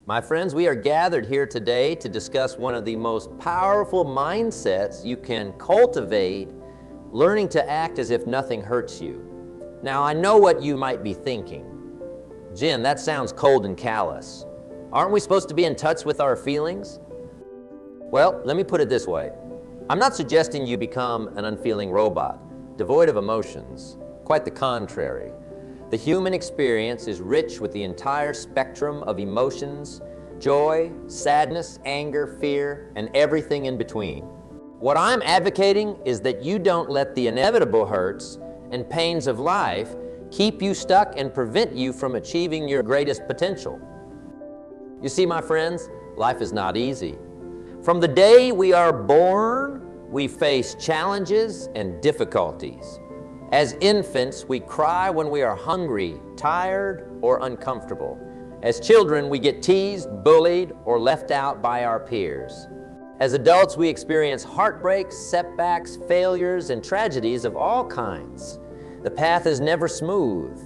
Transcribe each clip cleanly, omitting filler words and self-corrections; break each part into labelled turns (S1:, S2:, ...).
S1: My friends, we are gathered here today to discuss one of the most powerful mindsets you can cultivate, learning to act as if nothing hurts you. Now, I know what you might be thinking. Jim, that sounds cold and callous. Aren't we supposed to be in touch with our feelings? Well, let me put it this way. I'm not suggesting you become an unfeeling robot, devoid of emotions. Quite the contrary. The human experience is rich with the entire spectrum of emotions, joy, sadness, anger, fear, and everything in between. What I'm advocating is that you don't let the inevitable hurts and pains of life keep you stuck and prevent you from achieving your greatest potential. You see, my friends, life is not easy. From the day we are born, we face challenges and difficulties. As infants, we cry when we are hungry, tired, or uncomfortable. As children, we get teased, bullied, or left out by our peers. As adults, we experience heartbreaks, setbacks, failures, and tragedies of all kinds. The path is never smooth.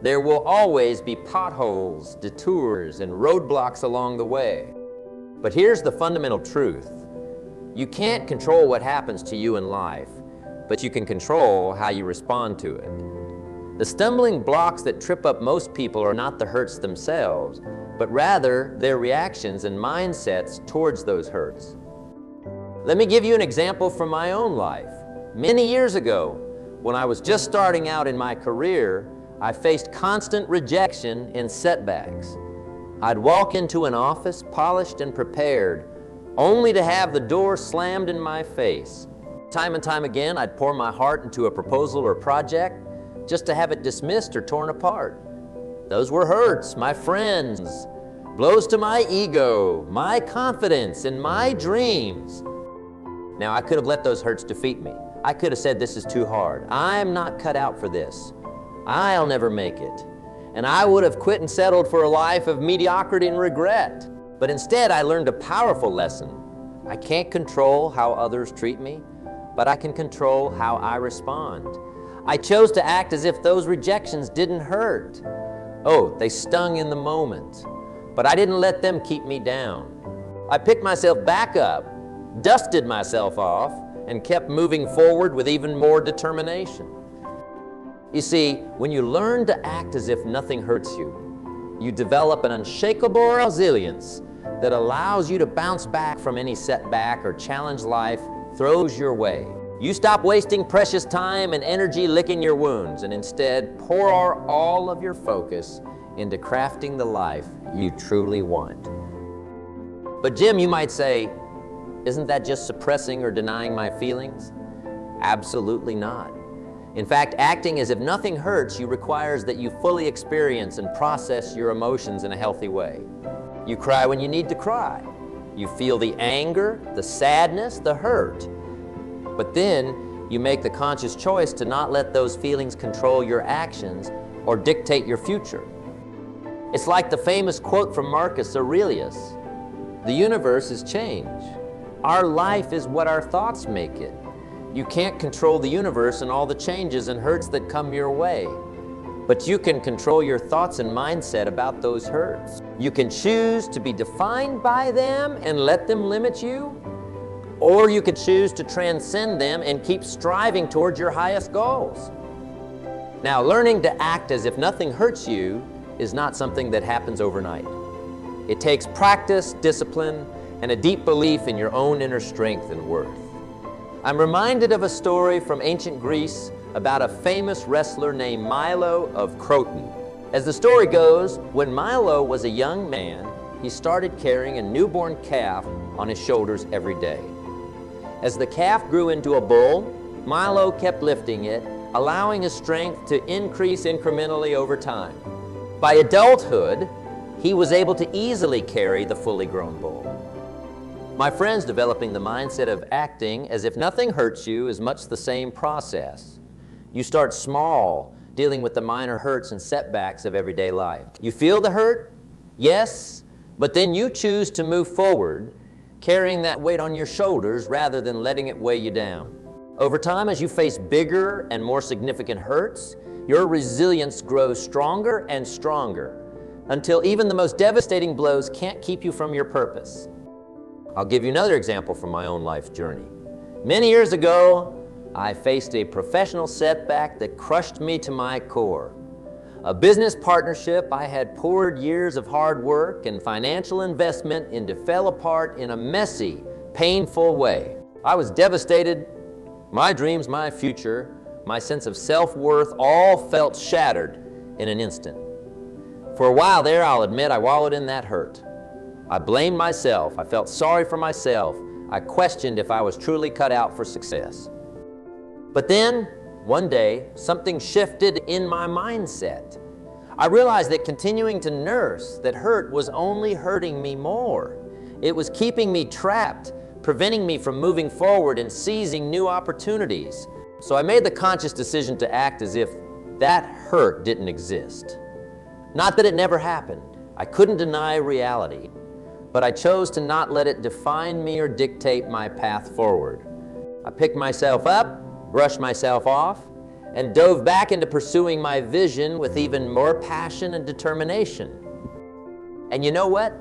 S1: There will always be potholes, detours, and roadblocks along the way. But here's the fundamental truth. You can't control what happens to you in life, but you can control how you respond to it. The stumbling blocks that trip up most people are not the hurts themselves, but rather their reactions and mindsets towards those hurts. Let me give you an example from my own life. Many years ago, when I was just starting out in my career, I faced constant rejection and setbacks. I'd walk into an office polished and prepared, only to have the door slammed in my face. Time and time again, I'd pour my heart into a proposal or project just to have it dismissed or torn apart. Those were hurts, my friends, blows to my ego, my confidence, and my dreams. Now, I could have let those hurts defeat me. I could have said, this is too hard. I'm not cut out for this. I'll never make it. And I would have quit and settled for a life of mediocrity and regret. But instead, I learned a powerful lesson. I can't control how others treat me, but I can control how I respond. I chose to act as if those rejections didn't hurt. Oh, they stung in the moment, but I didn't let them keep me down. I picked myself back up, dusted myself off, and kept moving forward with even more determination. You see, when you learn to act as if nothing hurts you, you develop an unshakable resilience that allows you to bounce back from any setback or challenge life throws your way. You stop wasting precious time and energy licking your wounds and instead pour all of your focus into crafting the life you truly want. But Jim, you might say, isn't that just suppressing or denying my feelings? Absolutely not. In fact, acting as if nothing hurts you requires that you fully experience and process your emotions in a healthy way. You cry when you need to cry. You feel the anger, the sadness, the hurt. But then you make the conscious choice to not let those feelings control your actions or dictate your future. It's like the famous quote from Marcus Aurelius, "The universe is change. Our life is what our thoughts make it." You can't control the universe and all the changes and hurts that come your way. But you can control your thoughts and mindset about those hurts. You can choose to be defined by them and let them limit you, or you could choose to transcend them and keep striving towards your highest goals. Now, learning to act as if nothing hurts you is not something that happens overnight. It takes practice, discipline, and a deep belief in your own inner strength and worth. I'm reminded of a story from ancient Greece about a famous wrestler named Milo of Croton. As the story goes, when Milo was a young man, he started carrying a newborn calf on his shoulders every day. As the calf grew into a bull, Milo kept lifting it, allowing his strength to increase incrementally over time. By adulthood, he was able to easily carry the fully grown bull. My friends, developing the mindset of acting as if nothing hurts you is much the same process. You start small, dealing with the minor hurts and setbacks of everyday life. You feel the hurt? Yes, but then you choose to move forward, carrying that weight on your shoulders rather than letting it weigh you down. Over time, as you face bigger and more significant hurts, your resilience grows stronger and stronger. until even the most devastating blows can't keep you from your purpose. I'll give you another example from my own life journey. Many years ago, I faced a professional setback that crushed me to my core. A business partnership I had poured years of hard work and financial investment into fell apart in a messy, painful way. I was devastated. My dreams, my future, my sense of self-worth all felt shattered in an instant. For a while there, I'll admit, I wallowed in that hurt. I blamed myself. I felt sorry for myself. I questioned if I was truly cut out for success. But then, one day, something shifted in my mindset. I realized that continuing to nurse that hurt was only hurting me more. It was keeping me trapped, preventing me from moving forward and seizing new opportunities. So I made the conscious decision to act as if that hurt didn't exist. Not that it never happened. I couldn't deny reality, but I chose to not let it define me or dictate my path forward. I picked myself up, brushed myself off, and dove back into pursuing my vision with even more passion and determination. And you know what?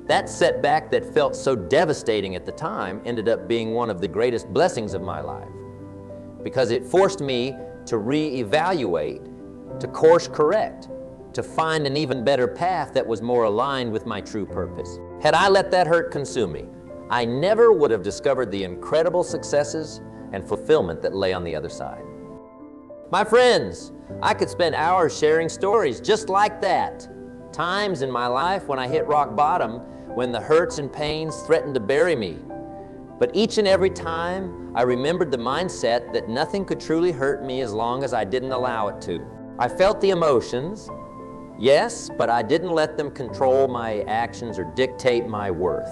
S1: That setback that felt so devastating at the time ended up being one of the greatest blessings of my life, because it forced me to reevaluate, to course correct, to find an even better path that was more aligned with my true purpose. Had I let that hurt consume me, I never would have discovered the incredible successes and fulfillment that lay on the other side. My friends, I could spend hours sharing stories just like that. Times in my life when I hit rock bottom, when the hurts and pains threatened to bury me. But each and every time, I remembered the mindset that nothing could truly hurt me as long as I didn't allow it to. I felt the emotions, yes, but I didn't let them control my actions or dictate my worth.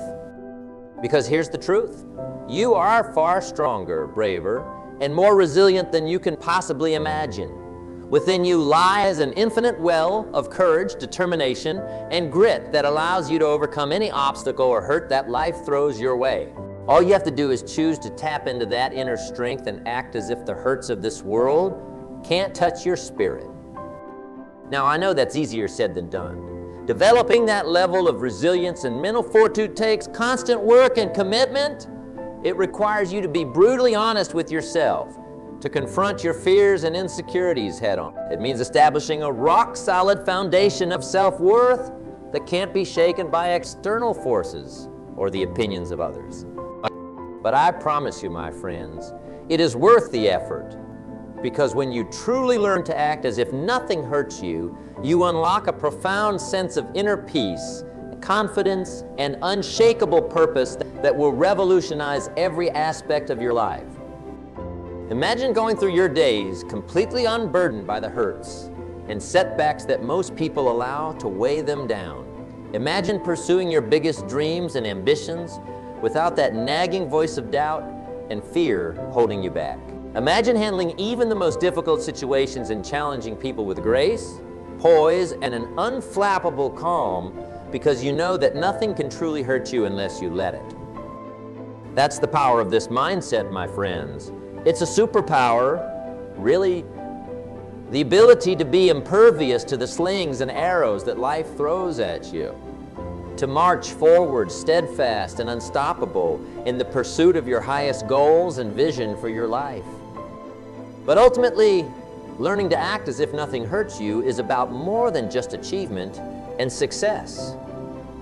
S1: Because here's the truth. You are far stronger, braver, and more resilient than you can possibly imagine. Within you lies an infinite well of courage, determination, and grit that allows you to overcome any obstacle or hurt that life throws your way. All you have to do is choose to tap into that inner strength and act as if the hurts of this world can't touch your spirit. Now, I know that's easier said than done. Developing that level of resilience and mental fortitude takes constant work and commitment. It requires you to be brutally honest with yourself, to confront your fears and insecurities head on. It means establishing a rock-solid foundation of self-worth that can't be shaken by external forces or the opinions of others. But I promise you, my friends, it is worth the effort, because when you truly learn to act as if nothing hurts you, you unlock a profound sense of inner peace, confidence, and unshakable purpose that will revolutionize every aspect of your life. Imagine going through your days completely unburdened by the hurts and setbacks that most people allow to weigh them down. Imagine pursuing your biggest dreams and ambitions without that nagging voice of doubt and fear holding you back. Imagine handling even the most difficult situations and challenging people with grace, poise, and an unflappable calm, because you know that nothing can truly hurt you unless you let it. That's the power of this mindset, my friends. It's a superpower, really, the ability to be impervious to the slings and arrows that life throws at you, to march forward steadfast and unstoppable in the pursuit of your highest goals and vision for your life. But ultimately, learning to act as if nothing hurts you is about more than just achievement and success.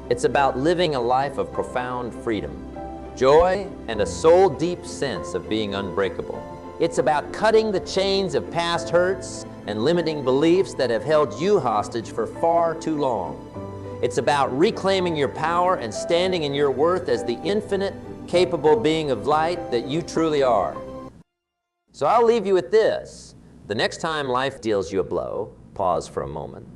S1: It's about living a life of profound freedom, joy, and a soul-deep sense of being unbreakable. It's about cutting the chains of past hurts and limiting beliefs that have held you hostage for far too long. It's about reclaiming your power and standing in your worth as the infinite, capable being of light that you truly are. So I'll leave you with this. The next time life deals you a blow, pause for a moment.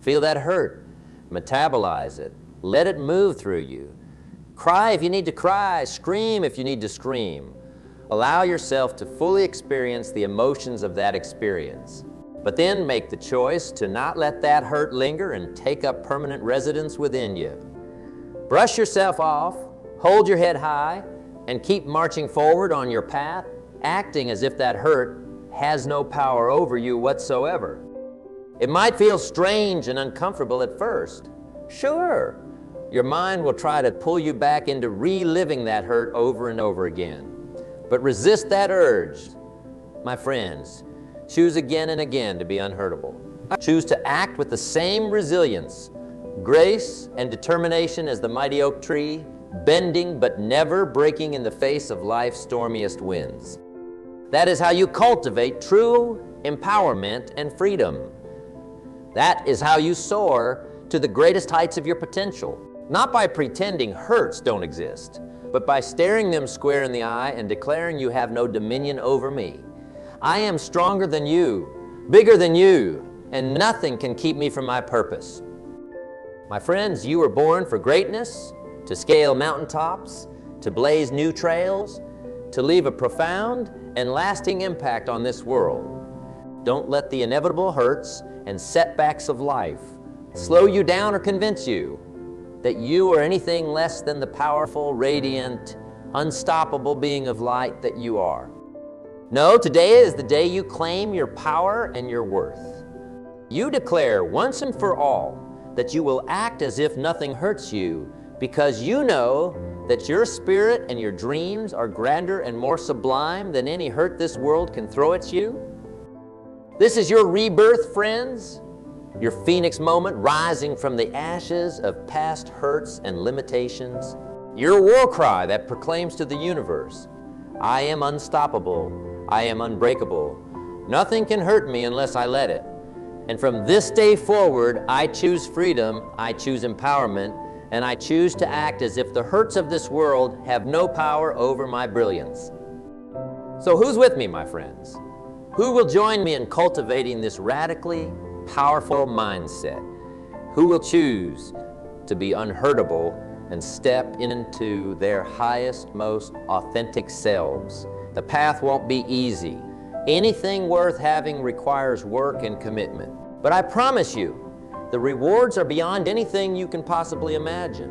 S1: Feel that hurt. Metabolize it. Let it move through you. Cry if you need to cry. Scream if you need to scream. Allow yourself to fully experience the emotions of that experience. But then make the choice to not let that hurt linger and take up permanent residence within you. Brush yourself off, hold your head high, and keep marching forward on your path, acting as if that hurt has no power over you whatsoever. It might feel strange and uncomfortable at first. Sure, your mind will try to pull you back into reliving that hurt over and over again. But resist that urge. My friends, choose again and again to be unhurtable. Choose to act with the same resilience, grace, and determination as the mighty oak tree, bending but never breaking in the face of life's stormiest winds. That is how you cultivate true empowerment and freedom. That is how you soar to the greatest heights of your potential, not by pretending hurts don't exist, but by staring them square in the eye and declaring you have no dominion over me. I am stronger than you, bigger than you, and nothing can keep me from my purpose. My friends, you were born for greatness, to scale mountaintops, to blaze new trails, to leave a profound and lasting impact on this world. Don't let the inevitable hurts and setbacks of life slow you down or convince you that you are anything less than the powerful, radiant, unstoppable being of light that you are. No, today is the day you claim your power and your worth. You declare once and for all that you will act as if nothing hurts you, because you know that your spirit and your dreams are grander and more sublime than any hurt this world can throw at you. This is your rebirth, friends, your phoenix moment rising from the ashes of past hurts and limitations. Your war cry that proclaims to the universe, I am unstoppable, I am unbreakable. Nothing can hurt me unless I let it. And from this day forward, I choose freedom, I choose empowerment, and I choose to act as if the hurts of this world have no power over my brilliance. So who's with me, my friends? Who will join me in cultivating this radically powerful mindset? Who will choose to be unhurtable and step into their highest, most authentic selves? The path won't be easy. Anything worth having requires work and commitment. But I promise you, the rewards are beyond anything you can possibly imagine.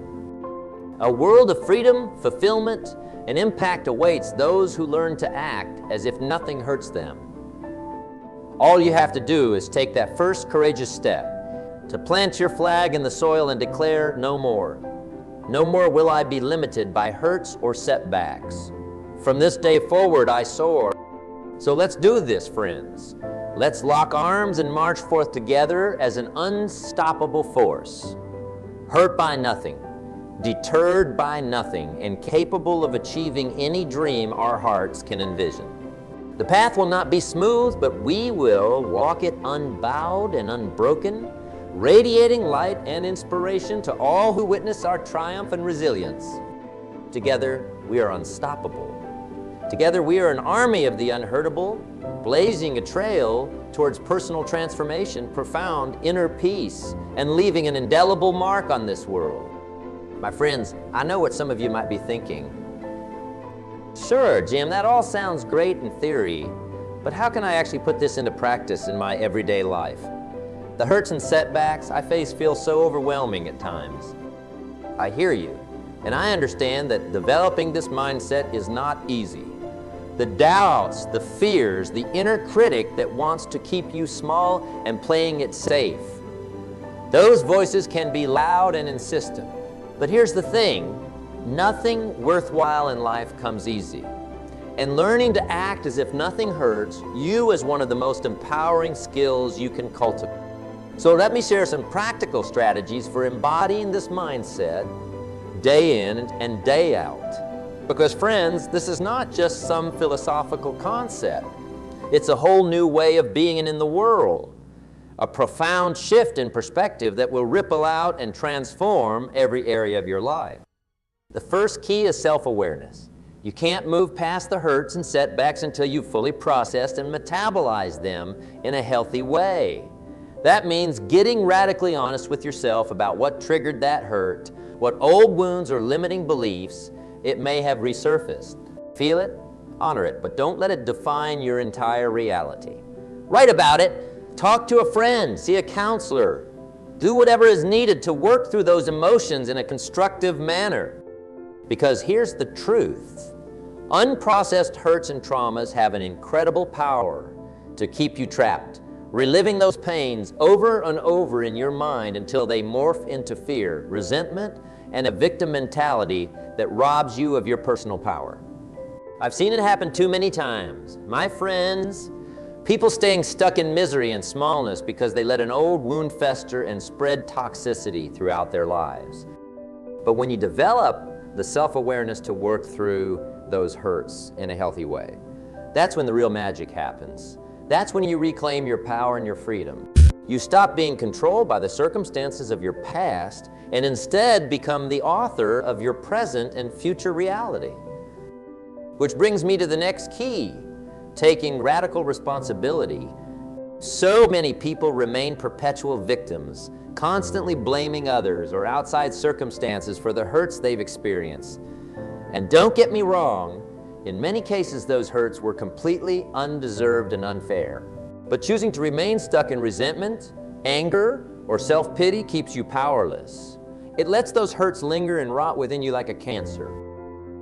S1: A world of freedom, fulfillment, and impact awaits those who learn to act as if nothing hurts them. All you have to do is take that first courageous step, to plant your flag in the soil and declare no more. No more will I be limited by hurts or setbacks. From this day forward, I soar. So let's do this, friends. Let's lock arms and march forth together as an unstoppable force, hurt by nothing, deterred by nothing, and capable of achieving any dream our hearts can envision. The path will not be smooth, but we will walk it unbowed and unbroken, radiating light and inspiration to all who witness our triumph and resilience. Together, we are unstoppable. Together, we are an army of the unhurtable, blazing a trail towards personal transformation, profound inner peace, and leaving an indelible mark on this world. My friends, I know what some of you might be thinking. Sure, Jim, that all sounds great in theory, but how can I actually put this into practice in my everyday life? The hurts and setbacks I face feel so overwhelming at times. I hear you, and I understand that developing this mindset is not easy. The doubts, the fears, the inner critic that wants to keep you small and playing it safe. Those voices can be loud and insistent. But here's the thing, nothing worthwhile in life comes easy. And learning to act as if nothing hurts you is one of the most empowering skills you can cultivate. So let me share some practical strategies for embodying this mindset day in and day out. Because friends, this is not just some philosophical concept. It's a whole new way of being in the world. A profound shift in perspective that will ripple out and transform every area of your life. The first key is self-awareness. You can't move past the hurts and setbacks until you've fully processed and metabolized them in a healthy way. That means getting radically honest with yourself about what triggered that hurt, what old wounds or limiting beliefs it may have resurfaced. Feel it, honor it, but don't let it define your entire reality. Write about it, talk to a friend, see a counselor. Do whatever is needed to work through those emotions in a constructive manner. Because here's the truth. Unprocessed hurts and traumas have an incredible power to keep you trapped, reliving those pains over and over in your mind until they morph into fear, resentment, and a victim mentality that robs you of your personal power. I've seen it happen too many times. My friends, people staying stuck in misery and smallness because they let an old wound fester and spread toxicity throughout their lives. But when you develop the self-awareness to work through those hurts in a healthy way, that's when the real magic happens. That's when you reclaim your power and your freedom. You stop being controlled by the circumstances of your past and instead become the author of your present and future reality. Which brings me to the next key, taking radical responsibility. So many people remain perpetual victims, constantly blaming others or outside circumstances for the hurts they've experienced. And don't get me wrong, in many cases those hurts were completely undeserved and unfair. But choosing to remain stuck in resentment, anger, or self-pity keeps you powerless. It lets those hurts linger and rot within you like a cancer.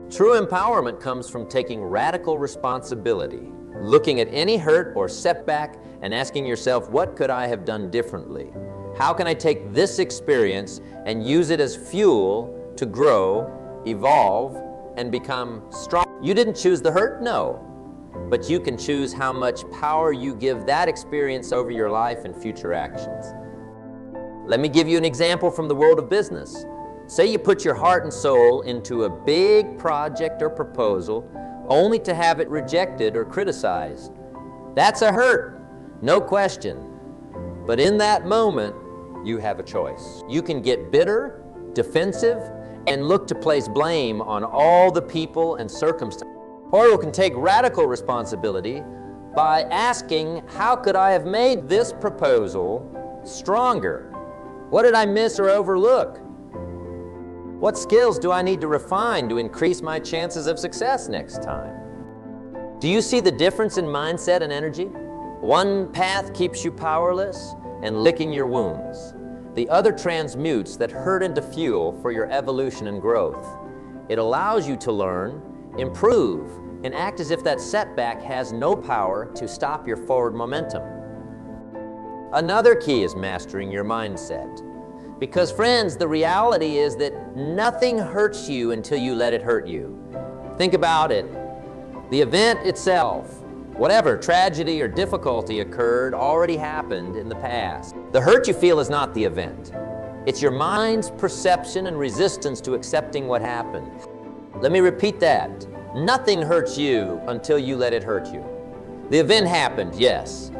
S1: True empowerment comes from taking radical responsibility, looking at any hurt or setback and asking yourself, what could I have done differently? How can I take this experience and use it as fuel to grow, evolve, and become strong? You didn't choose the hurt? No. But you can choose how much power you give that experience over your life and future actions. Let me give you an example from the world of business. Say you put your heart and soul into a big project or proposal only to have it rejected or criticized. That's a hurt, no question. But in that moment, you have a choice. You can get bitter, defensive, and look to place blame on all the people and circumstances. Or you can take radical responsibility by asking, how could I have made this proposal stronger? What did I miss or overlook? What skills do I need to refine to increase my chances of success next time? Do you see the difference in mindset and energy? One path keeps you powerless and licking your wounds. The other transmutes that hurt into fuel for your evolution and growth. It allows you to learn, improve, and act as if that setback has no power to stop your forward momentum. Another key is mastering your mindset. Because friends, the reality is that nothing hurts you until you let it hurt you. Think about it. The event itself, whatever tragedy or difficulty occurred, already happened in the past. The hurt you feel is not the event. It's your mind's perception and resistance to accepting what happened. Let me repeat that. Nothing hurts you until you let it hurt you. The event happened, yes,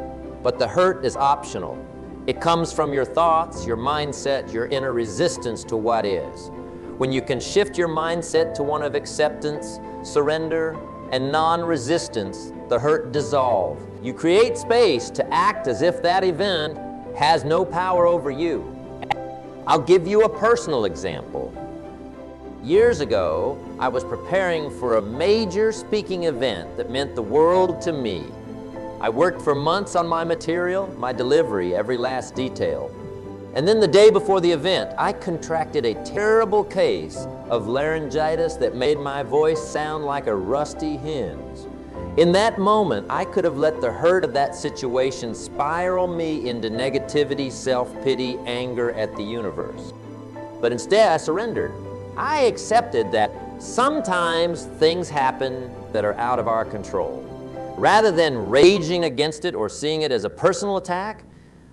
S1: but the hurt is optional. It comes from your thoughts, your mindset, your inner resistance to what is. When you can shift your mindset to one of acceptance, surrender, and non-resistance, the hurt dissolves. You create space to act as if that event has no power over you. I'll give you a personal example. Years ago, I was preparing for a major speaking event that meant the world to me. I worked for months on my material, my delivery, every last detail. And then the day before the event, I contracted a terrible case of laryngitis that made my voice sound like a rusty hinge. In that moment, I could have let the hurt of that situation spiral me into negativity, self-pity, anger at the universe. But instead, I surrendered. I accepted that sometimes things happen that are out of our control. Rather than raging against it or seeing it as a personal attack,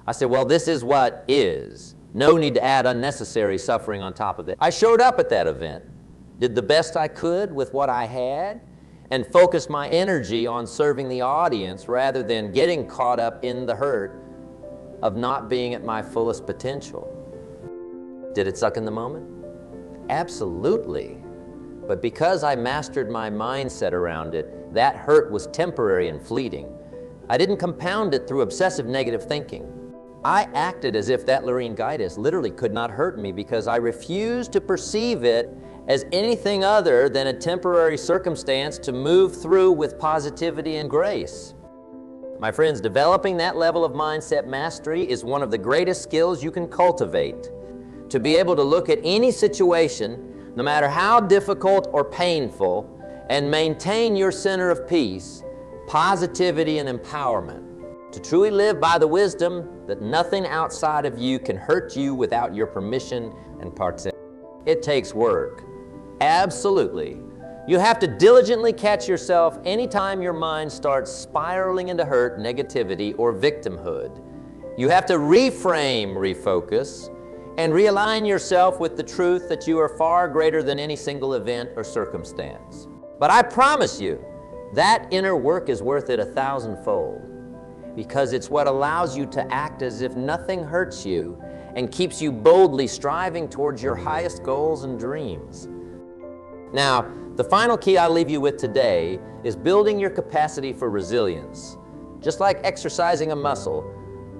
S1: I said, well, this is what is. No need to add unnecessary suffering on top of it. I showed up at that event, did the best I could with what I had, and focused my energy on serving the audience rather than getting caught up in the hurt of not being at my fullest potential. Did it suck in the moment? Absolutely. But because I mastered my mindset around it, that hurt was temporary and fleeting. I didn't compound it through obsessive negative thinking. I acted as if that laryngitis literally could not hurt me because I refused to perceive it as anything other than a temporary circumstance to move through with positivity and grace. My friends, developing that level of mindset mastery is one of the greatest skills you can cultivate. To be able to look at any situation, no matter how difficult or painful, and maintain your center of peace, positivity, and empowerment. To truly live by the wisdom that nothing outside of you can hurt you without your permission and participation. It takes work. Absolutely. You have to diligently catch yourself anytime your mind starts spiraling into hurt, negativity, or victimhood. You have to reframe, refocus, and realign yourself with the truth that you are far greater than any single event or circumstance. But I promise you, that inner work is worth it 1,000-fold, because it's what allows you to act as if nothing hurts you and keeps you boldly striving towards your highest goals and dreams. Now, the final key I'll leave you with today is building your capacity for resilience. Just like exercising a muscle,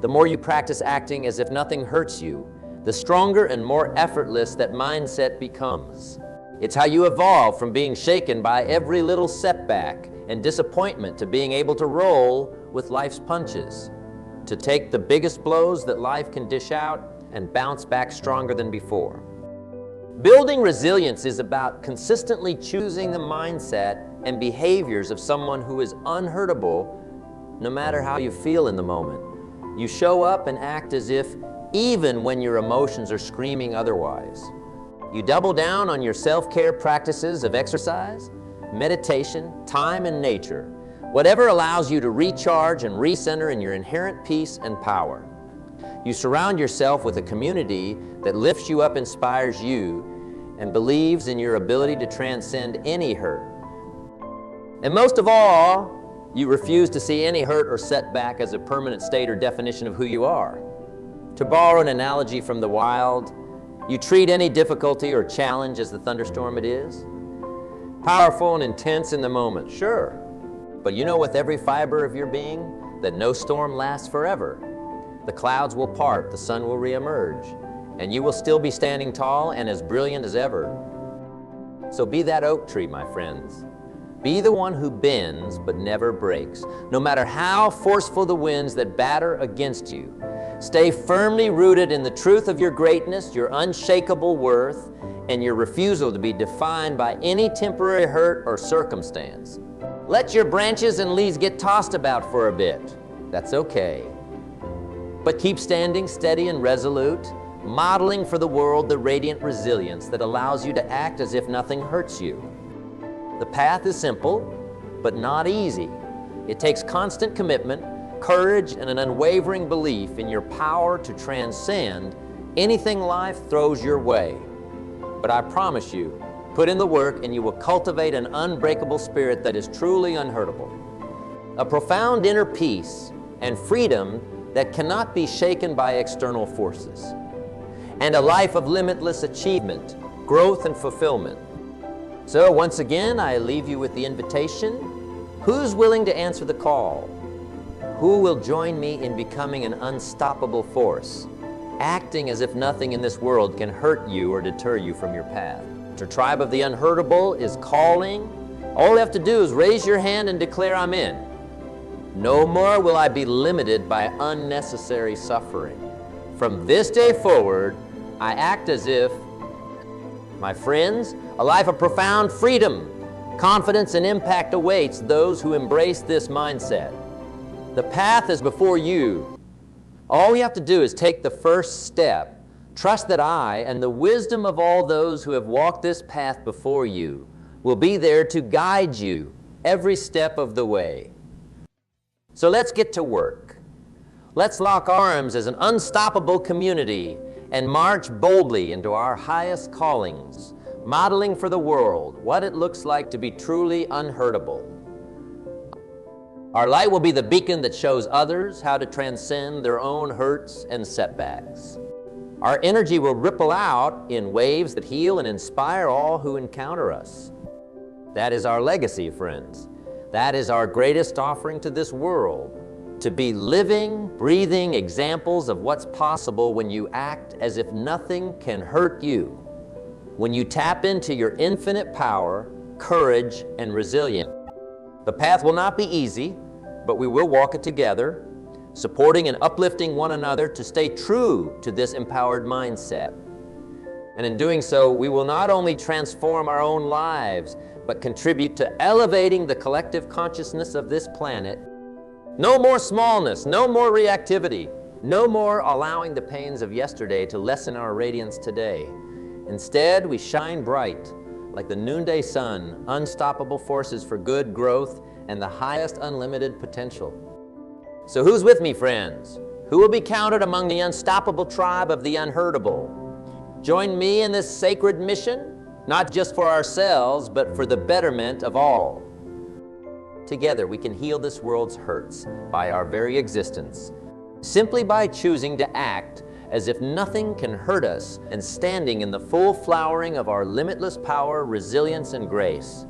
S1: the more you practice acting as if nothing hurts you, the stronger and more effortless that mindset becomes. It's how you evolve from being shaken by every little setback and disappointment to being able to roll with life's punches, to take the biggest blows that life can dish out and bounce back stronger than before. Building resilience is about consistently choosing the mindset and behaviors of someone who is unhurtable no matter how you feel in the moment. You show up and act as if even when your emotions are screaming otherwise. You double down on your self-care practices of exercise, meditation, time, and nature, whatever allows you to recharge and recenter in your inherent peace and power. You surround yourself with a community that lifts you up, inspires you, and believes in your ability to transcend any hurt. And most of all, you refuse to see any hurt or setback as a permanent state or definition of who you are. To borrow an analogy from the wild, you treat any difficulty or challenge as the thunderstorm it is. Powerful and intense in the moment, sure. But you know with every fiber of your being that no storm lasts forever. The clouds will part, the sun will reemerge, and you will still be standing tall and as brilliant as ever. So be that oak tree, my friends. Be the one who bends but never breaks, no matter how forceful the winds that batter against you. Stay firmly rooted in the truth of your greatness, your unshakable worth, and your refusal to be defined by any temporary hurt or circumstance. Let your branches and leaves get tossed about for a bit. That's okay. But keep standing steady and resolute, modeling for the world the radiant resilience that allows you to act as if nothing hurts you. The path is simple, but not easy. It takes constant commitment, courage, and an unwavering belief in your power to transcend anything life throws your way. But I promise you, put in the work and you will cultivate an unbreakable spirit that is truly unhurtable. A profound inner peace and freedom that cannot be shaken by external forces. And a life of limitless achievement, growth, and fulfillment. So once again, I leave you with the invitation. Who's willing to answer the call? Who will join me in becoming an unstoppable force, acting as if nothing in this world can hurt you or deter you from your path? The tribe of the unhurtable is calling. All you have to do is raise your hand and declare, I'm in. No more will I be limited by unnecessary suffering. From this day forward, I act as if, my friends, a life of profound freedom, confidence, and impact awaits those who embrace this mindset. The path is before you. All you have to do is take the first step. Trust that I and the wisdom of all those who have walked this path before you will be there to guide you every step of the way. So let's get to work. Let's lock arms as an unstoppable community and march boldly into our highest callings, modeling for the world what it looks like to be truly unhurtable. Our light will be the beacon that shows others how to transcend their own hurts and setbacks. Our energy will ripple out in waves that heal and inspire all who encounter us. That is our legacy, friends. That is our greatest offering to this world, to be living, breathing examples of what's possible when you act as if nothing can hurt you, when you tap into your infinite power, courage, and resilience. The path will not be easy, but we will walk it together, supporting and uplifting one another to stay true to this empowered mindset. And in doing so, we will not only transform our own lives, but contribute to elevating the collective consciousness of this planet No more smallness, no more reactivity, no more allowing the pains of yesterday to lessen our radiance today. Instead, we shine bright like the noonday sun, unstoppable forces for good growth and the highest unlimited potential. So who's with me, friends? Who will be counted among the unstoppable tribe of the unhurtable? Join me in this sacred mission, not just for ourselves, but for the betterment of all. Together, we can heal this world's hurts by our very existence, simply by choosing to act as if nothing can hurt us and standing in the full flowering of our limitless power, resilience, and grace.